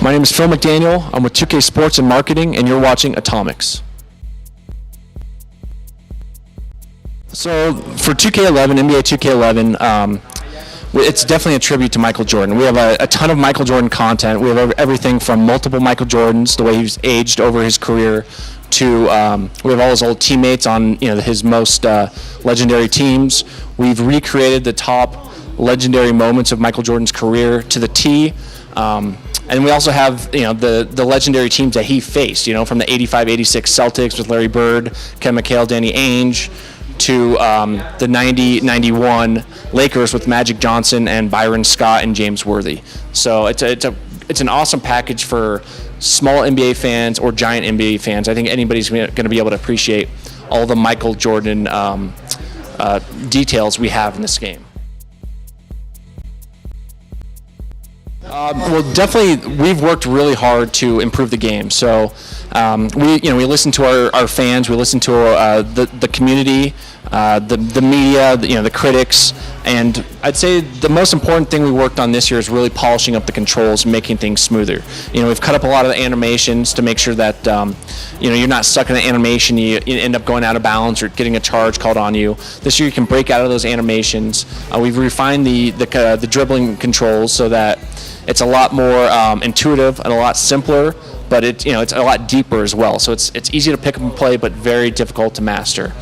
My name is Phil McDaniel. I'm with 2K Sports and Marketing, and you're watching Atomics. So for 2K11, NBA 2K11, it's definitely a tribute to Michael Jordan. We have a ton of Michael Jordan content. We have everything from multiple Michael Jordans, the way he's aged over his career, to we have all his old teammates on his most legendary teams. We've recreated the top legendary moments of Michael Jordan's career to the T. And we also have the legendary teams that he faced, from the 85-86 Celtics with Larry Bird, Ken McHale, Danny Ainge, to the 90-91 Lakers with Magic Johnson and Byron Scott and James Worthy. So it's an awesome package for small NBA fans or giant NBA fans. I think anybody's going to be able to appreciate all the Michael Jordan details we have in this game. Well, definitely, we've worked really hard to improve the game. So we listen to our fans, we listen to the community, the media, the critics, and I'd say the most important thing we worked on this year is really polishing up the controls and making things smoother. We've cut up a lot of the animations to make sure that you're not stuck in an animation, you end up going out of bounds or getting a charge called on you. This year you can break out of those animations. We've refined the dribbling controls so that it's a lot more intuitive and a lot simpler, but it's a lot deeper as well. So it's easy to pick up and play, but very difficult to master.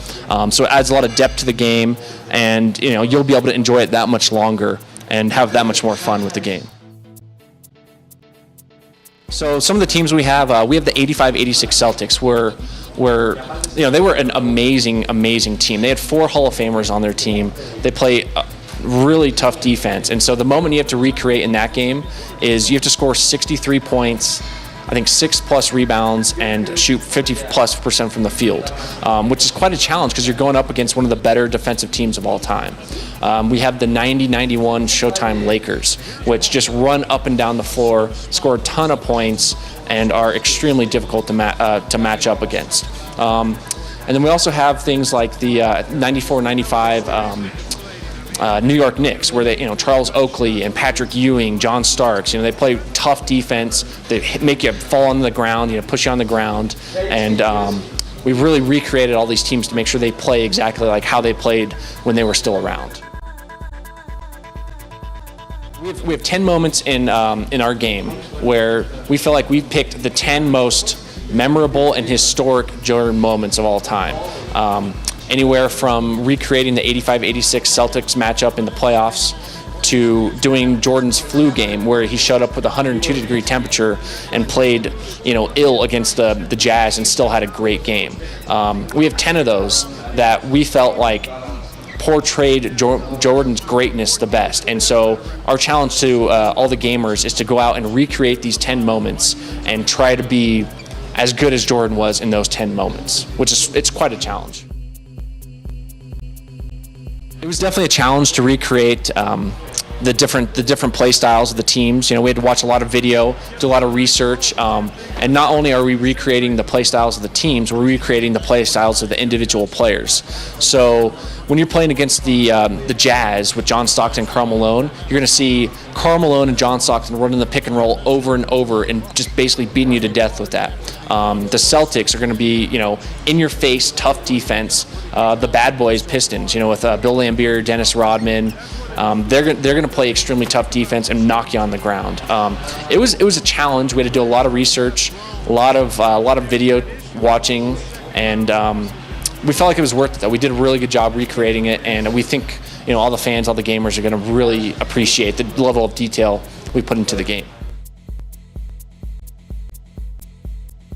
So it adds a lot of depth to the game, and you'll be able to enjoy it that much longer and have that much more fun with the game. So some of the teams we have the 85-86 Celtics, where they were an amazing team. They had 4 Hall of Famers on their team. They play really tough defense, and so the moment you have to recreate in that game is you have to score 63 points, I think 6+ rebounds, and shoot 50+% from the field, which is quite a challenge because you're going up against one of the better defensive teams of all time. We have the 90-91 Showtime Lakers, which just run up and down the floor, score a ton of points, and are extremely difficult to match up against. And then we also have things like the 94-95 New York Knicks, where they, Charles Oakley and Patrick Ewing, John Starks, they play tough defense. They make you fall on the ground, push you on the ground, and we've really recreated all these teams to make sure they play exactly like how they played when they were still around. We have 10 moments in our game where we feel like we've picked the 10 most memorable and historic Jordan moments of all time. Anywhere from recreating the 85-86 Celtics matchup in the playoffs to doing Jordan's flu game where he showed up with 102-degree temperature and played, ill against the Jazz and still had a great game. We have 10 of those that we felt like portrayed Jordan's greatness the best. And so our challenge to all the gamers is to go out and recreate these 10 moments and try to be as good as Jordan was in those 10 moments, it's quite a challenge. It was definitely a challenge to recreate the different play styles of the teams. We had to watch a lot of video, do a lot of research, and not only are we recreating the play styles of the teams, we're recreating the play styles of the individual players. So when you're playing against the Jazz with John Stockton and Karl Malone, you're going to see Karl Malone and John Stockton running the pick and roll over and over and just basically beating you to death with that. The Celtics are going to be, in your face, tough defense. The bad boys Pistons, with Bill Laimbeer, Dennis Rodman, they're going to play extremely tough defense and knock you on the ground. It was a challenge. We had to do a lot of research, a lot of video watching, and we felt like it was worth it. That we did a really good job recreating it, and we think all the fans, all the gamers are going to really appreciate the level of detail we put into the game.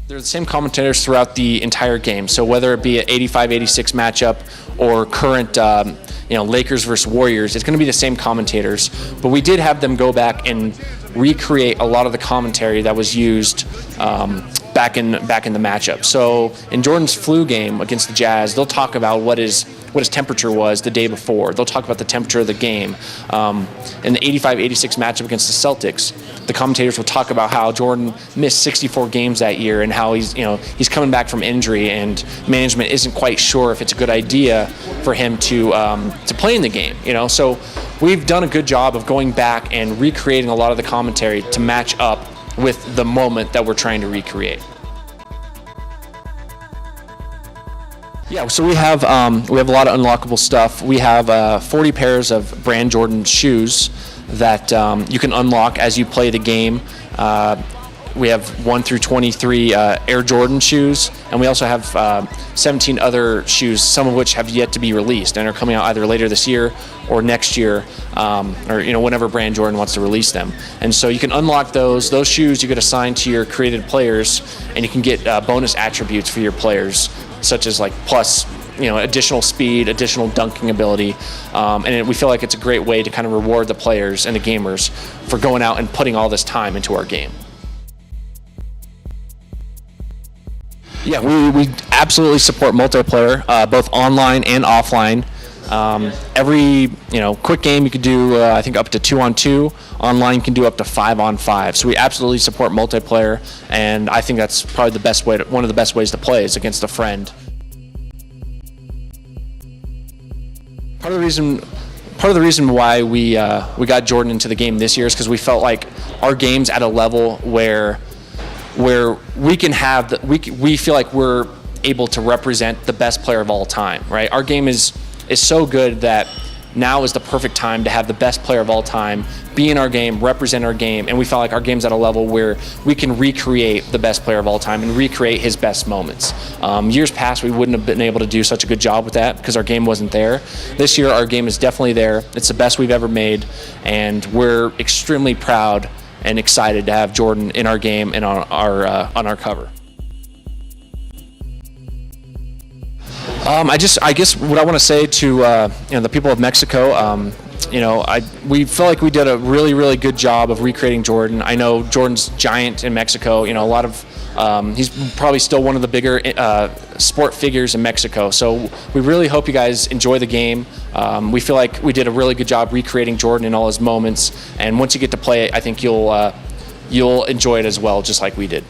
They're the same commentators throughout the entire game. So whether it be an 85-86 matchup or current Lakers versus Warriors, it's going to be the same commentators. But we did have them go back and recreate a lot of the commentary that was used back in the matchup. So in Jordan's flu game against the Jazz, they'll talk about what his temperature was the day before. They'll talk about the temperature of the game. In the 85-86 matchup against the Celtics, the commentators will talk about how Jordan missed 64 games that year and how he's coming back from injury and management isn't quite sure if it's a good idea for him to play in the game. So we've done a good job of going back and recreating a lot of the commentary to match up with the moment that we're trying to recreate. Yeah, so we have a lot of unlockable stuff. We have 40 pairs of brand Jordan shoes that you can unlock as you play the game. We have 1 through 23 Air Jordan shoes, and we also have 17 other shoes, some of which have yet to be released and are coming out either later this year or next year, or whenever brand Jordan wants to release them. And so you can unlock those. Those shoes you get assigned to your created players, and you can get bonus attributes for your players, such as like plus additional speed, additional dunking ability, and we feel like it's a great way to kind of reward the players and the gamers for going out and putting all this time into our game. Yeah, we absolutely support multiplayer, both online and offline. Every quick game you can do I think up to 2-on-2. Online you can do up to 5-on-5. So we absolutely support multiplayer, and I think that's probably the best way. One of the best ways to play is against a friend. Part of the reason why we got Jordan into the game this year is because we felt like our game's at a level where we can have we feel like we're able to represent the best player of all time, right? Our game is so good that now is the perfect time to have the best player of all time be in our game, represent our game, and we felt like our game's at a level where we can recreate the best player of all time and recreate his best moments. Years past, we wouldn't have been able to do such a good job with that because our game wasn't there. This year, our game is definitely there. It's the best we've ever made, and we're extremely proud and excited to have Jordan in our game and on our cover. I guess what I want to say to the people of Mexico, we feel like we did a really, really good job of recreating Jordan. I know Jordan's giant in Mexico. A lot of he's probably still one of the bigger sport figures in Mexico. So we really hope you guys enjoy the game. We feel like we did a really good job recreating Jordan in all his moments. And once you get to play it, I think you'll enjoy it as well, just like we did.